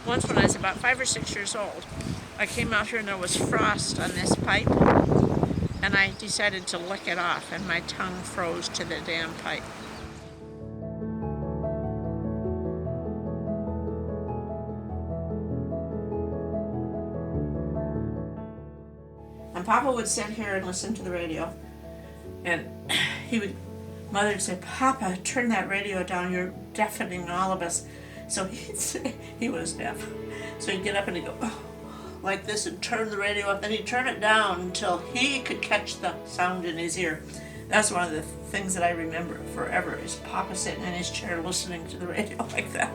Once when I was about 5 or 6 years old, I came out here and there was frost on this pipe, and I decided to lick it off, and my tongue froze to the damn pipe. And Papa would sit here and listen to the radio, and Mother would say, "Papa, turn that radio down, you're deafening all of us." So he'd say, he was deaf. So he'd get up and he'd go, "Oh," like this, and turn the radio up. Then he'd turn it down until he could catch the sound in his ear. That's one of the things that I remember forever, is Papa sitting in his chair listening to the radio like that.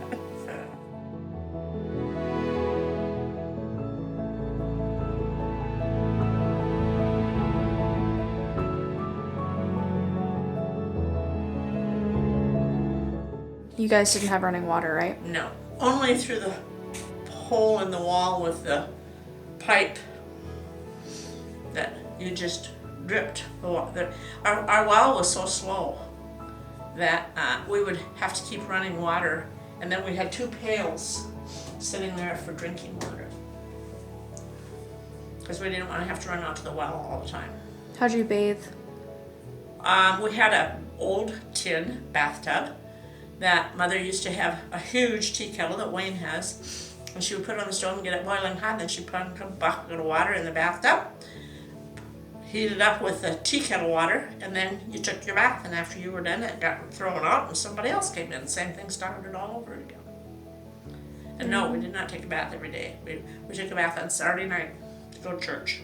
You guys didn't have running water, right? No, only through the hole in the wall with the pipe that you just dripped the water. Our well was so slow that we would have to keep running water, and then we had 2 pails sitting there for drinking water because we didn't want to have to run out to the well all the time. How'd you bathe? We had an old tin bathtub that Mother used to have, a huge tea kettle that Wayne has, and she would put it on the stove and get it boiling hot, and then she'd put a bucket of water in the bathtub, heat it up with the tea kettle water, and then you took your bath, and after you were done, it got thrown out and somebody else came in. The same thing started all over again. And no, we did not take a bath every day. We took a bath on Saturday night to go to church.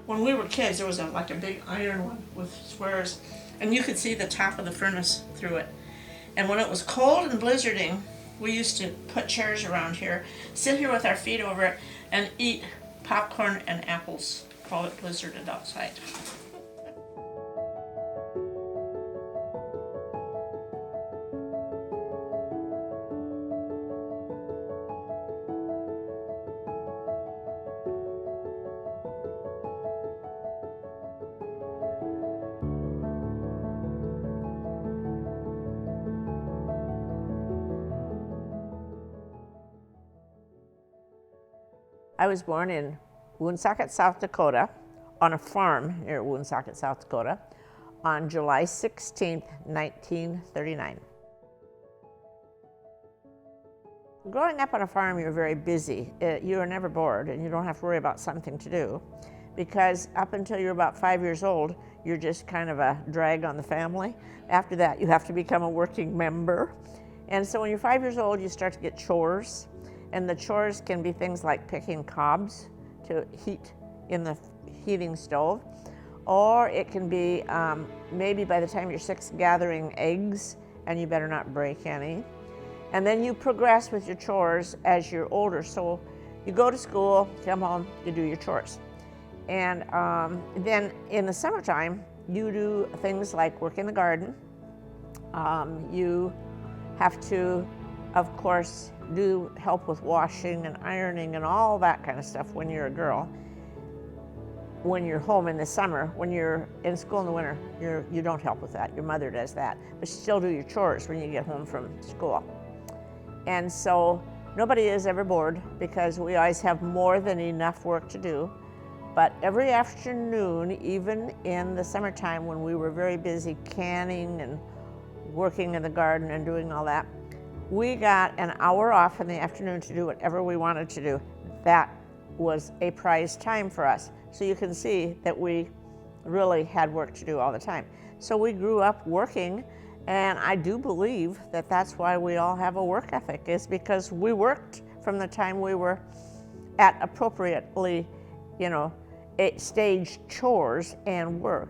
When we were kids, there was like a big iron one with squares, and you could see the top of the furnace through it. And when it was cold and blizzarding, we used to put chairs around here, sit here with our feet over it, and eat popcorn and apples while it blizzarded outside. I was born in Woonsocket, South Dakota, on a farm near Woonsocket, South Dakota, on July 16th, 1939. Growing up on a farm, you're very busy. You are never bored, and you don't have to worry about something to do, because up until you're about 5 years old, you're just kind of a drag on the family. After that, you have to become a working member. And so when you're 5 years old, you start to get chores. And the chores can be things like picking cobs to heat in the heating stove, or it can be maybe by the time you're 6, gathering eggs, and you better not break any. And then you progress with your chores as you're older. So you go to school, come home, you do your chores. And then in the summertime, you do things like work in the garden. You have to, of course, do help with washing and ironing and all that kind of stuff when you're a girl. When you're home in the summer, when you're in school in the winter, you don't help with that. Your mother does that, but you still do your chores when you get home from school. And so nobody is ever bored, because we always have more than enough work to do. But every afternoon, even in the summertime when we were very busy canning and working in the garden and doing all that, we got an hour off in the afternoon to do whatever we wanted to do. That was a prized time for us. So you can see that we really had work to do all the time. So we grew up working, and I do believe that that's why we all have a work ethic, is because we worked from the time we were at appropriately, stage chores and work,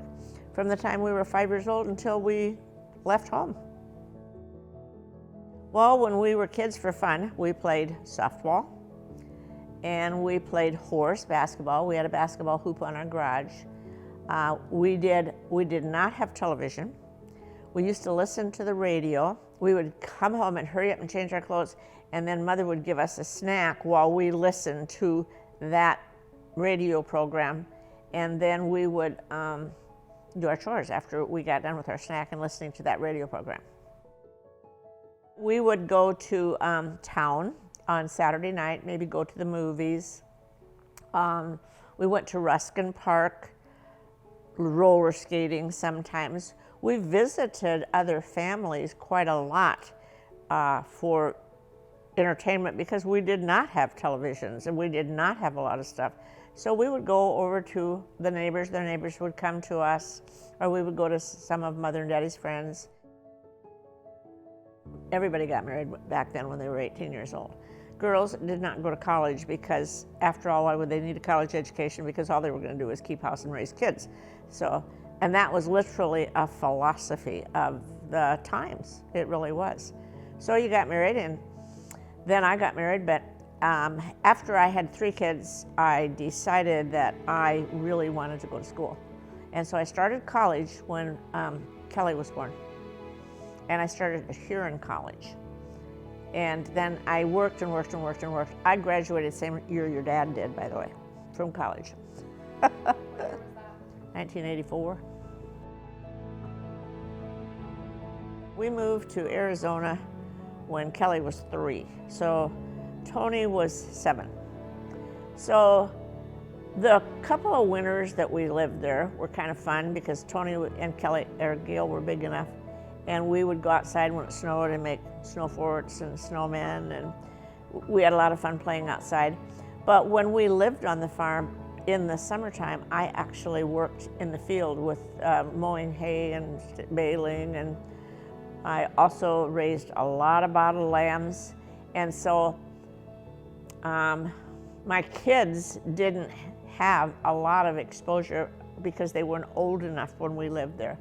from the time we were 5 years old until we left home. Well, when we were kids, for fun, we played softball, and we played horse basketball. We had a basketball hoop on our garage. We did not have television. We used to listen to the radio. We would come home and hurry up and change our clothes, and then Mother would give us a snack while we listened to that radio program, and then we would do our chores after we got done with our snack and listening to that radio program. We would go to town on Saturday night, maybe go to the movies. We went to Ruskin Park, roller skating sometimes. We visited other families quite a lot for entertainment because we did not have televisions and we did not have a lot of stuff. So we would go over to the neighbors, their neighbors would come to us, or we would go to some of Mother and Daddy's friends. Everybody got married back then when they were 18 years old. Girls did not go to college because, after all, why would they need a college education? Because all they were going to do was keep house and raise kids. So, and that was literally a philosophy of the times. It really was. So you got married, and then I got married, but after I had 3 kids, I decided that I really wanted to go to school. And so I started college when Kelly was born. And I started at Huron College. And then I worked and worked and worked and worked. I graduated the same year your dad did, by the way, from college. 1984. We moved to Arizona when Kelly was 3. So Tony was 7. So the couple of winters that we lived there were kind of fun because Tony and Kelly or Gail were big enough, and we would go outside when it snowed and make snow forts and snowmen, and we had a lot of fun playing outside. But when we lived on the farm in the summertime, I actually worked in the field with mowing hay and baling, and I also raised a lot of bottle lambs. And so my kids didn't have a lot of exposure because they weren't old enough when we lived there.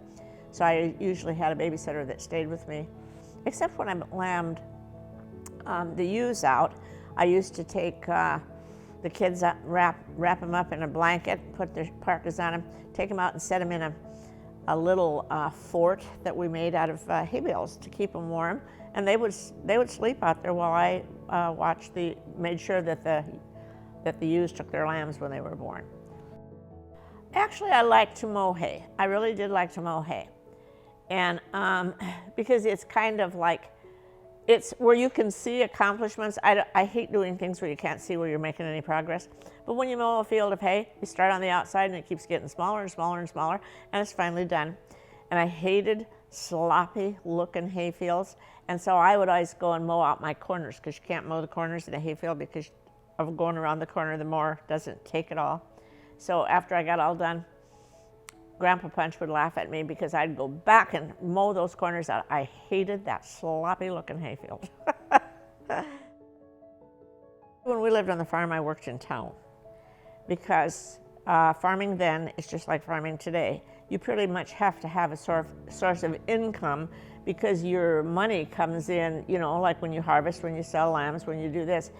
So I usually had a babysitter that stayed with me. Except when I lambed the ewes out, I used to take the kids up, wrap them up in a blanket, put their parkas on them, take them out and set them in a little fort that we made out of hay bales to keep them warm. And they would sleep out there while I made sure that the ewes took their lambs when they were born. Actually, I like to mow hay. I really did like to mow hay. And because it's kind of like, it's where you can see accomplishments. I hate doing things where you can't see where you're making any progress. But when you mow a field of hay, you start on the outside and it keeps getting smaller and smaller and smaller, and it's finally done. And I hated sloppy looking hay fields. And so I would always go and mow out my corners, because you can't mow the corners in a hay field because of going around the corner, the mower doesn't take it all. So after I got all done, Grandpa Punch would laugh at me because I'd go back and mow those corners out. I hated that sloppy looking hayfield. When we lived on the farm, I worked in town because farming then is just like farming today. You pretty much have to have a source of income because your money comes in, you know, like when you harvest, when you sell lambs, when you do this.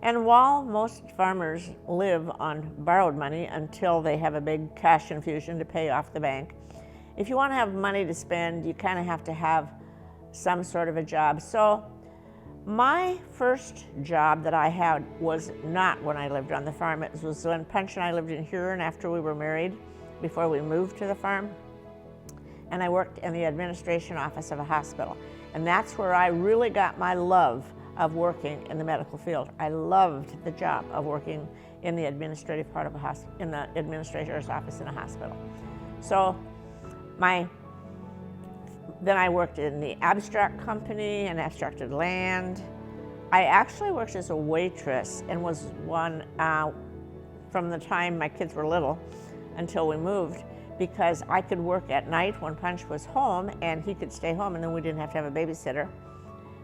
And while most farmers live on borrowed money until they have a big cash infusion to pay off the bank, if you want to have money to spend, you kind of have to have some sort of a job. So my first job that I had was not when I lived on the farm. It was when Punch and I lived in Huron after we were married, before we moved to the farm. And I worked in the administration office of a hospital. And that's where I really got my love of working in the medical field. I loved the job of working in the administrative part of a hospital, in the administrator's office in a hospital. So then I worked in the abstract company and abstracted land. I actually worked as a waitress and was one from the time my kids were little until we moved, because I could work at night when Punch was home and he could stay home, and then we didn't have to have a babysitter.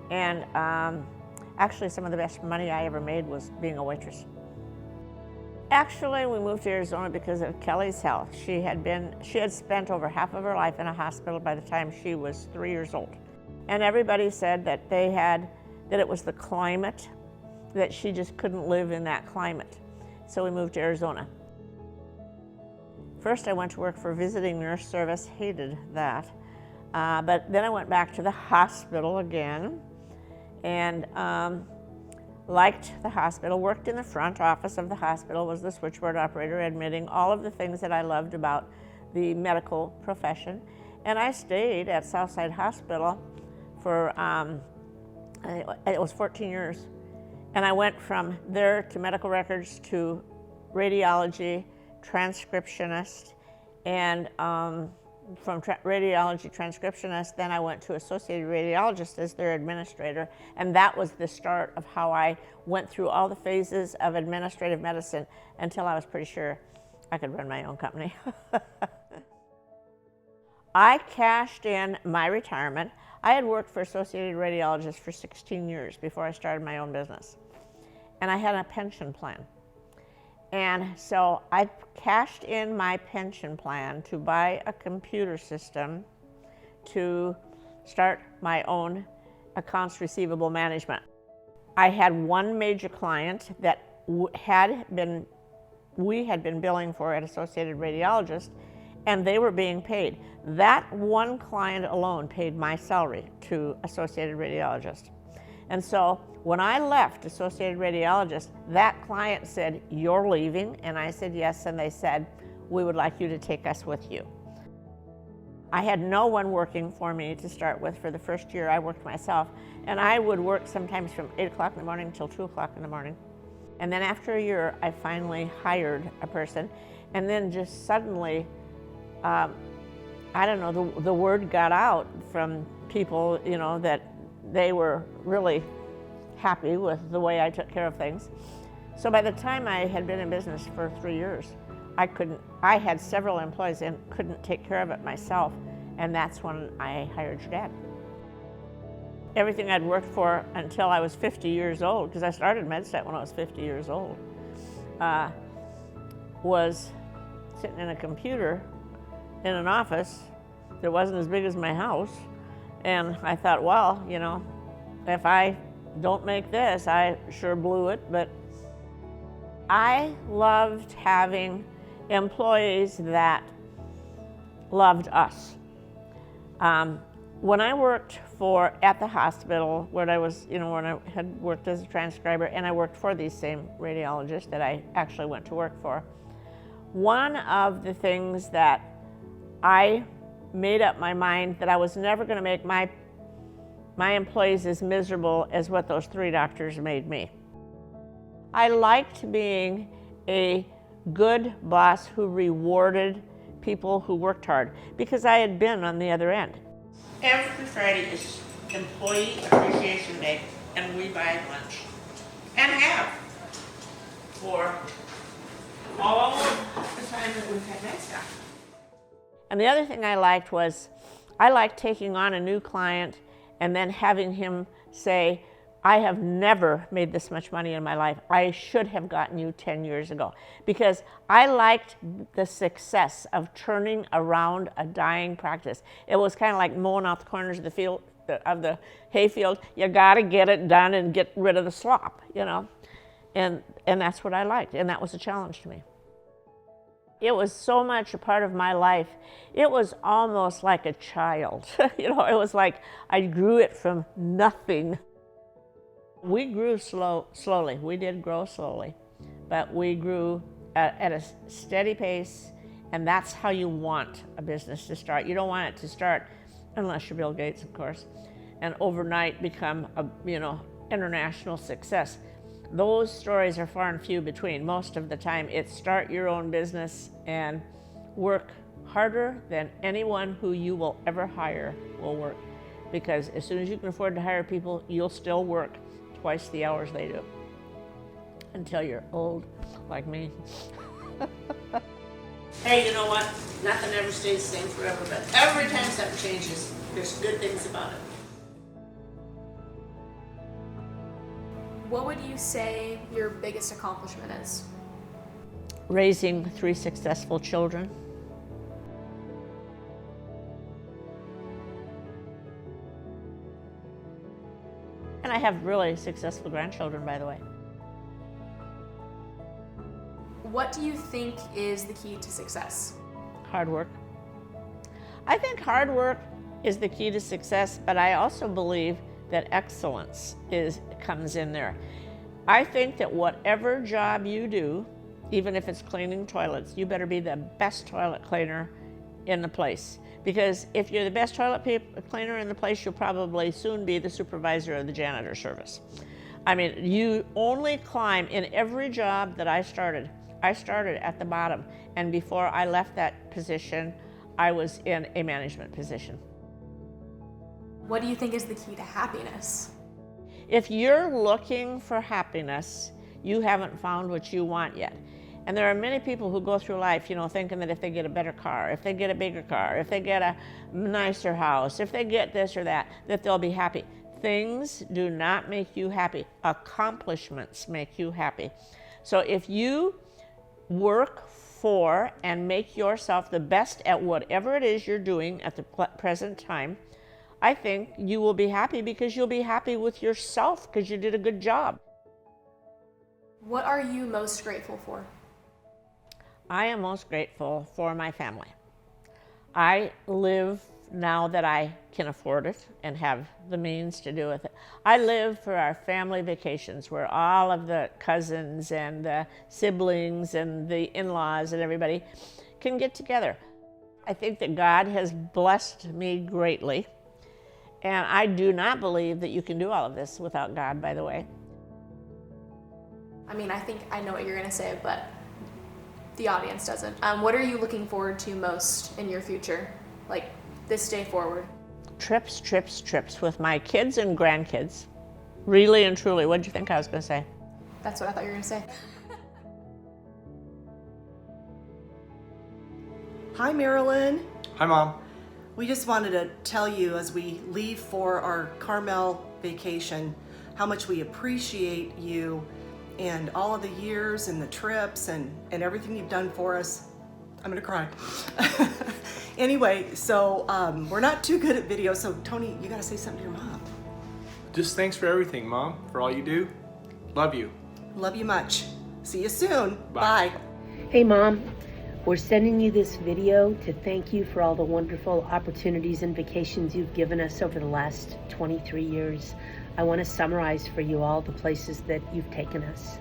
And actually, some of the best money I ever made was being a waitress. Actually, we moved to Arizona because of Kelly's health. She had spent over half of her life in a hospital by the time she was 3 years old. And everybody said that it was the climate, that she just couldn't live in that climate. So we moved to Arizona. First, I went to work for visiting nurse service, hated that. But then I went back to the hospital again, and liked the hospital, worked in the front office of the hospital, was the switchboard operator, admitting, all of the things that I loved about the medical profession. And I stayed at Southside Hospital for, it was 14 years. And I went from there to medical records to radiology, transcriptionist, and from radiology transcriptionist, then I went to associated radiologist as their administrator, and that was the start of how I went through all the phases of administrative medicine until I was pretty sure I could run my own company. I cashed in my retirement. I had worked for Associated Radiologists for 16 years before I started my own business, and I had a pension plan. And so I cashed in my pension plan to buy a computer system to start my own accounts receivable management. I had one major client that we had been billing for at Associated Radiologists, and they were being paid. That one client alone paid my salary to Associated Radiologists. And so when I left Associated Radiologist, that client said, "You're leaving?" And I said, "Yes." And they said, "We would like you to take us with you." I had no one working for me to start with. For the first year, I worked myself. And I would work sometimes from 8 o'clock in the morning till 2 o'clock in the morning. And then after a year, I finally hired a person. And then just suddenly, I don't know, the word got out from people, you know, that they were really happy with the way I took care of things. So by the time I had been in business for 3 years, I had several employees and couldn't take care of it myself, and that's when I hired your dad. Everything I'd worked for until I was 50 years old, because I started MedStat when I was 50 years old, was sitting in a computer in an office that wasn't as big as my house. And I thought, well, you know, if I don't make this, I sure blew it. But I loved having employees that loved us. When I worked at the hospital, when I had worked as a transcriber, and I worked for these same radiologists that I actually went to work for, one of the things that I made up my mind that I was never going to make my employees as miserable as what those 3 doctors made me. I liked being a good boss who rewarded people who worked hard, because I had been on the other end. Every Friday is Employee Appreciation Day, and we buy lunch, and have for all the time that we've had MedStat. And the other thing I liked was, I liked taking on a new client and then having him say, "I have never made this much money in my life. I should have gotten you 10 years ago." Because I liked the success of turning around a dying practice. It was kind of like mowing out the corners of the hayfield. You got to get it done and get rid of the slop, you know. And that's what I liked, and that was a challenge to me. It was so much a part of my life. It was almost like a child. You know, it was like I grew it from nothing. We grew slowly. We did grow slowly, but we grew at a steady pace, and that's how you want a business to start. You don't want it to start, unless you're Bill Gates, of course, and overnight become a, you know, international success. Those stories are far and few between. Most of the time, it's start your own business and work harder than anyone who you will ever hire will work. Because as soon as you can afford to hire people, you'll still work twice the hours they do until you're old, like me. Hey, you know what? Nothing ever stays the same forever, but every time something changes, there's good things about it. What would you say your biggest accomplishment is? Raising 3 successful children. And I have really successful grandchildren, by the way. What do you think is the key to success? Hard work. I think hard work is the key to success, but I also believe that excellence comes in there. I think that whatever job you do, even if it's cleaning toilets, you better be the best toilet cleaner in the place. Because if you're the best toilet cleaner in the place, you'll probably soon be the supervisor of the janitor service. I mean, you only climb in every job that I started at the bottom. And before I left that position, I was in a management position. What do you think is the key to happiness? If you're looking for happiness, you haven't found what you want yet. And there are many people who go through life, you know, thinking that if they get a better car, if they get a bigger car, if they get a nicer house, if they get this or that they'll be happy. Things do not make you happy. Accomplishments make you happy. So if you work for and make yourself the best at whatever it is you're doing at the present time, I think you will be happy, because you'll be happy with yourself because you did a good job. What are you most grateful for? I am most grateful for my family. I live, now that I can afford it and have the means to do with it, I live for our family vacations where all of the cousins and the siblings and the in-laws and everybody can get together. I think that God has blessed me greatly, and I do not believe that you can do all of this without God, by the way. I mean, I think I know what you're going to say, but the audience doesn't. What are you looking forward to most in your future, like this day forward? Trips, trips, trips with my kids and grandkids. Really and truly. What did you think I was going to say? That's what I thought you were going to say. Hi, Marilynn. Hi, Mom. We just wanted to tell you as we leave for our Carmel vacation how much we appreciate you and all of the years and the trips and everything you've done for us. I'm gonna cry. Anyway, so we're not too good at video, so Tony, you gotta say something to your mom. Just thanks for everything, Mom, for all you do. Love you. Love you much. See you soon. Bye. Bye. Hey Mom, we're sending you this video to thank you for all the wonderful opportunities and vacations you've given us over the last 23 years. I want to summarize for you all the places that you've taken us.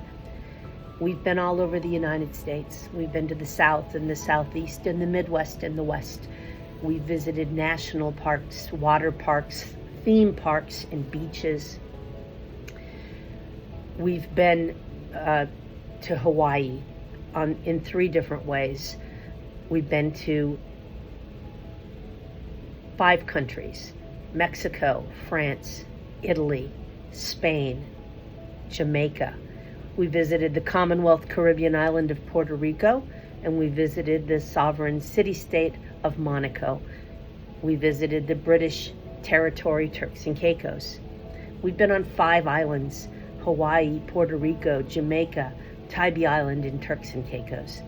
We've been all over the United States. We've been to the South and the Southeast and the Midwest and the West. We visited national parks, water parks, theme parks, and beaches. We've been to Hawaii in 3 different ways. We've been to 5 countries: Mexico, France, Italy, Spain, Jamaica. We visited the Commonwealth Caribbean island of Puerto Rico, and we visited the sovereign city-state of Monaco. We visited the British territory Turks and Caicos. We've been on 5 islands: Hawaii, Puerto Rico, Jamaica, Tybee Island, and Turks and Caicos.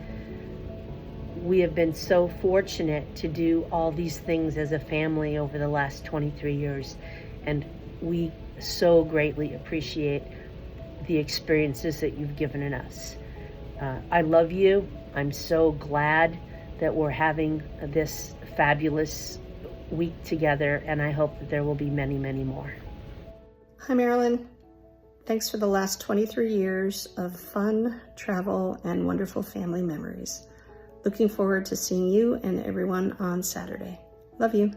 We have been so fortunate to do all these things as a family over the last 23 years, and we so greatly appreciate the experiences that you've given us. I love you. I'm so glad that we're having this fabulous week together, and I hope that there will be many, many more. Hi, Marilynn. Thanks for the last 23 years of fun, travel, and wonderful family memories. Looking forward to seeing you and everyone on Saturday. Love you.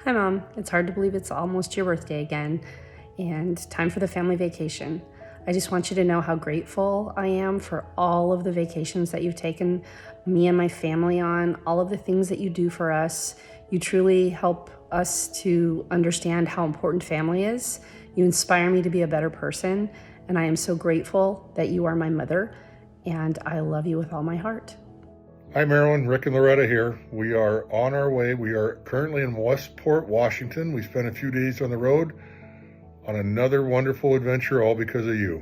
Hi, Mom. It's hard to believe it's almost your birthday again and time for the family vacation. I just want you to know how grateful I am for all of the vacations that you've taken me and my family on, all of the things that you do for us. You truly help us to understand how important family is. You inspire me to be a better person, and I am so grateful that you are my mother, and I love you with all my heart. Hi Marilyn, Rick and Loretta here. We are on our way. We are currently in Westport, Washington. We spent a few days on the road on another wonderful adventure, all because of you.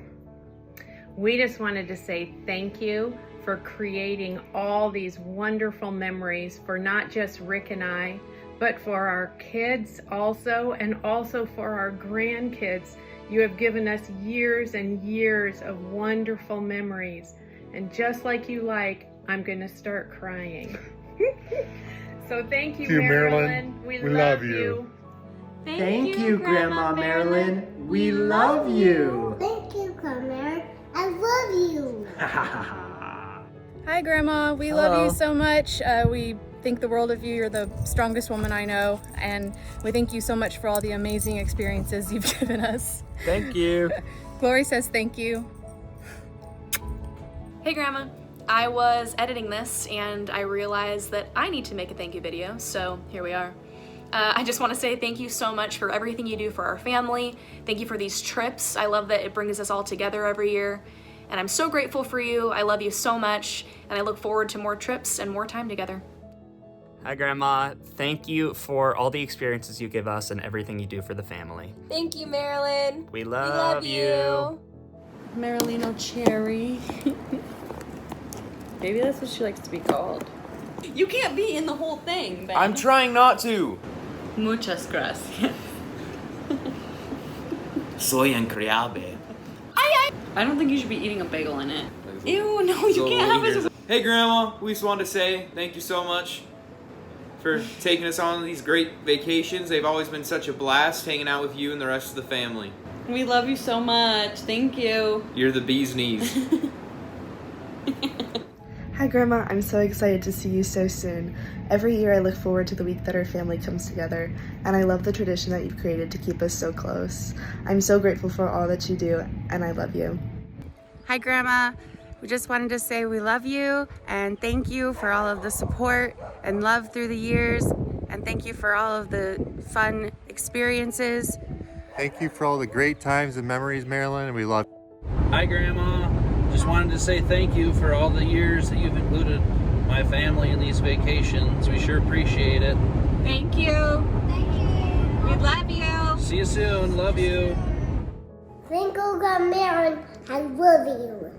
We just wanted to say thank you for creating all these wonderful memories for not just Rick and I, but for our kids also, and also for our grandkids. You have given us years and years of wonderful memories. And just like you like, I'm going to start crying. So thank you, Marilyn. We love you. Thank you, Grandma Marilyn. We love you. Thank you, Grandma. I love you. Hi, Grandma. We love you so much. We think the world of you. You're the strongest woman I know. And we thank you so much for all the amazing experiences you've given us. Thank you. Glory says thank you. Hey Grandma, I was editing this and I realized that I need to make a thank you video, so here we are. I just want to say thank you so much for everything you do for our family. Thank you for these trips. I love that it brings us all together every year. And I'm so grateful for you. I love you so much. And I look forward to more trips and more time together. Hi, Grandma. Thank you for all the experiences you give us and everything you do for the family. Thank you, Marilyn. We love you. Marilyn O'Cherry. Maybe that's what she likes to be called. You can't be in the whole thing, Ben. I'm trying not to. Muchas gracias. Soy increíble. I don't think you should be eating a bagel in it. Ew, no, you can't have it. Hey, Grandma. We just wanted to say thank you so much for taking us on these great vacations. They've always been such a blast hanging out with you and the rest of the family. We love you so much. Thank you. You're the bee's knees. Hi Grandma, I'm so excited to see you so soon. Every year I look forward to the week that our family comes together, and I love the tradition that you've created to keep us so close. I'm so grateful for all that you do, and I love you. Hi Grandma, we just wanted to say we love you and thank you for all of the support and love through the years, and thank you for all of the fun experiences. Thank you for all the great times and memories, Marilyn, and we love you. Hi Grandma. Just wanted to say thank you for all the years that you've included my family in these vacations. We sure appreciate it. Thank you. Thank you. We love you. See you soon. Love you. Thank you, Marilyn. I love you.